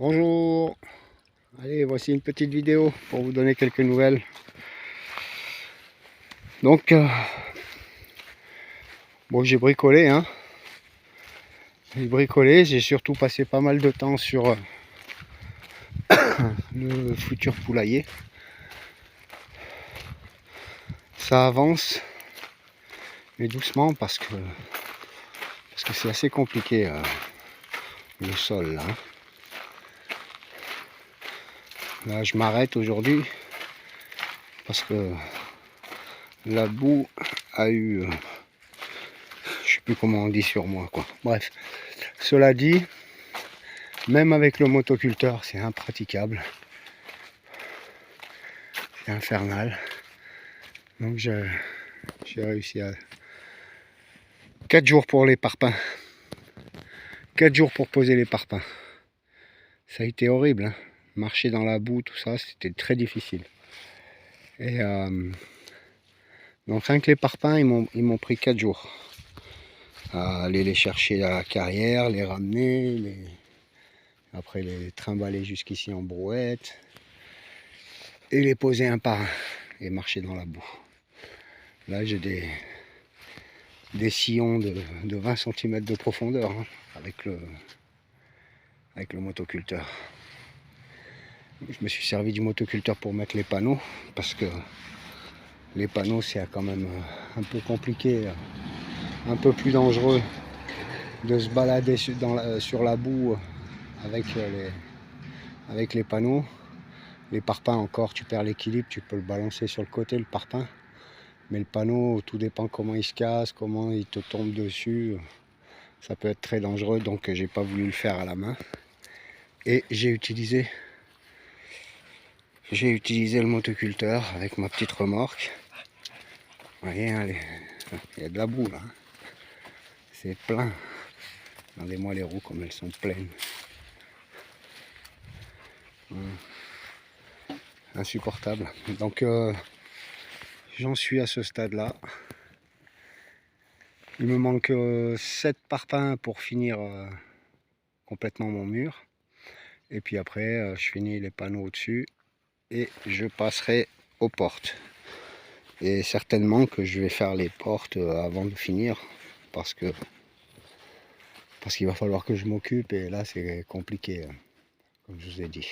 Bonjour, allez, voici une petite vidéo pour vous donner quelques nouvelles. Donc, bon, j'ai bricolé, hein. J'ai surtout passé pas mal de temps sur le futur poulailler. Ça avance, mais doucement parce que c'est assez compliqué le sol là. Là, je m'arrête aujourd'hui parce que la boue a eu, je sais plus comment on dit sur moi, quoi. Bref, cela dit, même avec le motoculteur, c'est impraticable, c'est infernal. Donc j'ai réussi à 4 jours pour les parpaings. 4 jours pour poser les parpaings. Ça a été horrible, hein. Marcher dans la boue, tout ça, c'était très difficile. Et donc rien que les parpaings, ils m'ont pris 4 jours. À aller les chercher à la carrière, les ramener, après les trimballer jusqu'ici en brouette. Et les poser un par un. Et marcher dans la boue. Là j'ai des sillons de 20 cm de profondeur, hein, avec le motoculteur. Je me suis servi du motoculteur pour mettre les panneaux, parce que les panneaux c'est quand même un peu compliqué, un peu plus dangereux de se balader sur la boue avec les panneaux. Les parpaings encore, tu perds l'équilibre, tu peux le balancer sur le côté le parpaing, mais le panneau, tout dépend comment il se casse, comment il te tombe dessus, ça peut être très dangereux, donc j'ai pas voulu le faire à la main. Et j'ai utilisé le motoculteur avec ma petite remorque. Vous voyez, hein, il y a de la boue là. C'est plein. Regardez-moi les roues comme elles sont pleines. Insupportable. Donc j'en suis à ce stade là. Il me manque 7 parpaings pour finir complètement mon mur. Et puis après je finis les panneaux au-dessus et je passerai aux portes. Et certainement que je vais faire les portes avant de finir parce qu'il va falloir que je m'occupe et là c'est compliqué, comme je vous ai dit.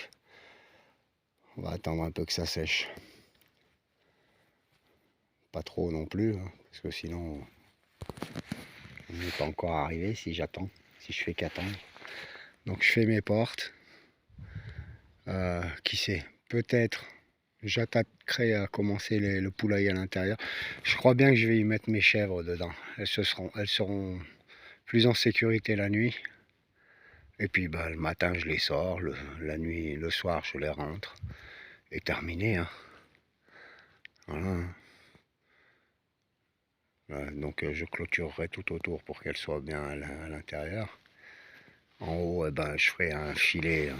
On va attendre un peu que ça sèche. Pas trop non plus, hein, parce que sinon on n'est pas encore arrivé si j'attends, si je fais qu'attendre. Donc je fais mes portes. Qui sait, peut-être j'attaquerai à commencer le poulailler à l'intérieur. Je crois bien que je vais y mettre mes chèvres dedans. Elles seront plus en sécurité la nuit. Et puis le matin je les sors, la nuit, le soir je les rentre. Et terminé, hein. Voilà. Donc je clôturerai tout autour pour qu'elles soient bien à l'intérieur. En haut, je ferai un filet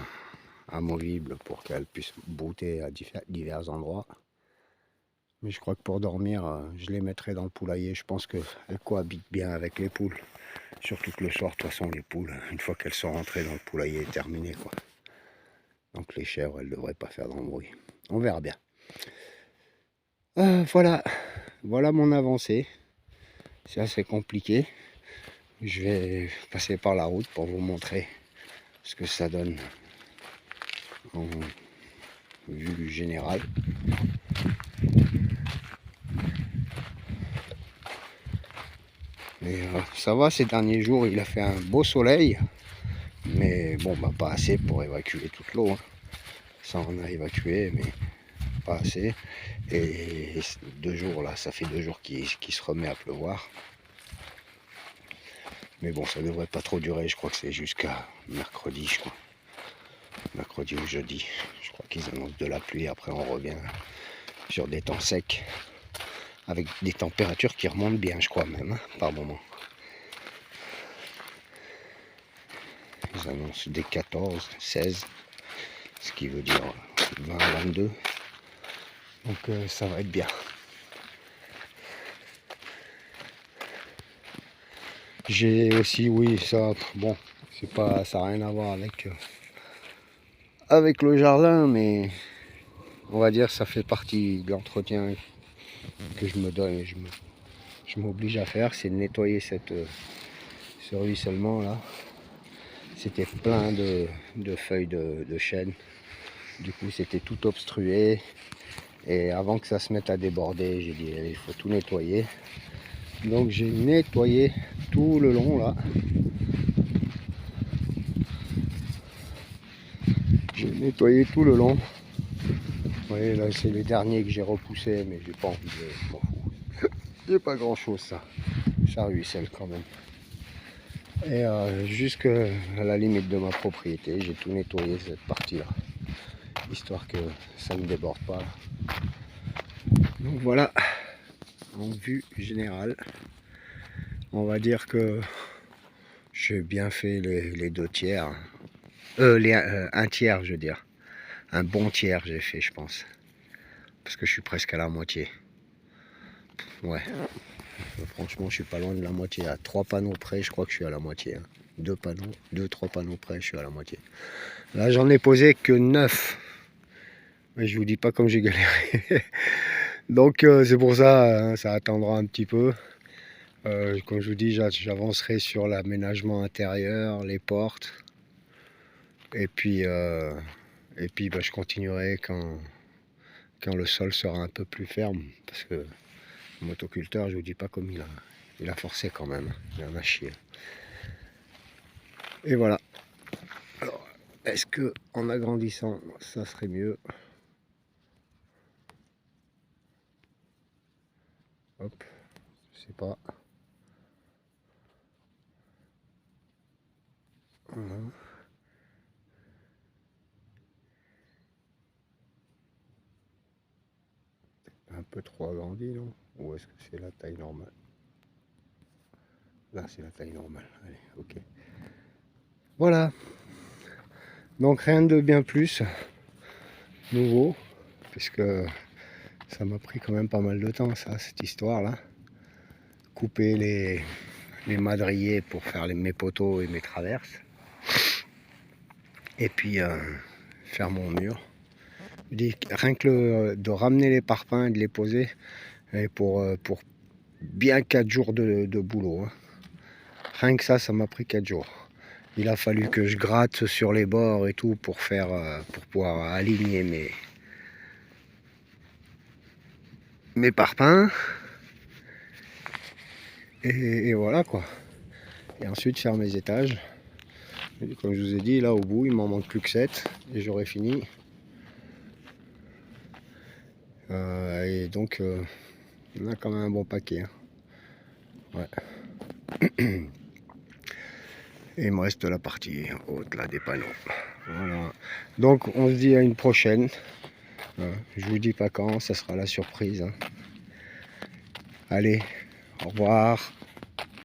amovible pour qu'elles puissent brouter à divers endroits. Mais je crois que pour dormir, je les mettrai dans le poulailler. Je pense qu'elles cohabitent bien avec les poules. Surtout que le soir, de toute façon, les poules, une fois qu'elles sont rentrées dans le poulailler, est terminé, quoi. Donc les chèvres, elles ne devraient pas faire de bruit. On verra bien. Voilà mon avancée. C'est assez compliqué. Je vais passer par la route pour vous montrer ce que ça donne en vue générale. Et ça va, ces derniers jours, il a fait un beau soleil. Mais bon, pas assez pour évacuer toute l'eau, hein. Ça on a évacué, mais pas assez. Et 2 jours là, ça fait 2 jours qu'il se remet à pleuvoir. Mais bon, ça devrait pas trop durer, je crois que c'est jusqu'à mercredi, je crois. Mercredi ou jeudi. Je crois qu'ils annoncent de la pluie, après on revient sur des temps secs. Avec des températures qui remontent bien, je crois même, hein, par moment. Ils annoncent des 14, 16, ce qui veut dire 20 à 22. Donc ça va être bien. J'ai aussi, oui, ça, bon, c'est pas, ça n'a rien à voir avec avec le jardin, mais on va dire ça fait partie de l'entretien que je me donne et je m'oblige à faire, c'est de nettoyer ce ruissellement là. C'était plein de feuilles de chêne, du coup c'était tout obstrué, et avant que ça se mette à déborder, j'ai dit il faut tout nettoyer. Donc j'ai nettoyé tout le long là. J'ai nettoyé tout le long. Vous voyez là, c'est les derniers que j'ai repoussés, mais j'ai pas envie de... Je m'en fous. C'est pas grand chose ça. Ça ruisselle quand même. Et jusqu'à la limite de ma propriété, j'ai tout nettoyé cette partie là. Histoire que ça ne déborde pas. Donc voilà, en vue générale, on va dire que j'ai bien fait les 2 tiers. Un tiers, je veux dire. Un bon tiers j'ai fait, je pense. Parce que je suis presque à la moitié. Ouais. Franchement, je suis pas loin de la moitié. À 3 panneaux près, je crois que je suis à la moitié. 2 panneaux, 2-3 panneaux près, je suis à la moitié. Là, j'en ai posé que 9. Mais je vous dis pas comme j'ai galéré. Donc, c'est pour ça, hein, ça attendra un petit peu. Comme je vous dis, j'avancerai sur l'aménagement intérieur, les portes. Et puis bah, je continuerai quand le sol sera un peu plus ferme. Parce que le motoculteur, je vous dis pas comme il a forcé quand même. Il en a chié. Et voilà. Alors, est-ce que en agrandissant, ça serait mieux? Hop, je sais pas. Voilà. Un peu trop agrandi, non? Ou est-ce que c'est la taille normale? Là, c'est la taille normale. Allez, ok. Voilà. Donc rien de bien plus nouveau, puisque ça m'a pris quand même pas mal de temps, ça, cette histoire-là. Couper les madriers pour faire mes poteaux et mes traverses. Et puis faire mon mur. Je dis, rien que de ramener les parpaings et de les poser, et pour bien 4 jours de boulot. Hein. Rien que ça m'a pris 4 jours. Il a fallu que je gratte sur les bords et tout pour pouvoir aligner mes parpaings. Et voilà quoi. Et ensuite faire mes étages. Et comme je vous ai dit, là au bout, il m'en manque plus que 7 et j'aurai fini. Et donc, on a quand même un bon paquet. Hein. Ouais. Et il me reste la partie haute là des panneaux. Voilà. Donc on se dit à une prochaine. Je vous dis pas quand, ça sera la surprise. Hein. Allez, au revoir.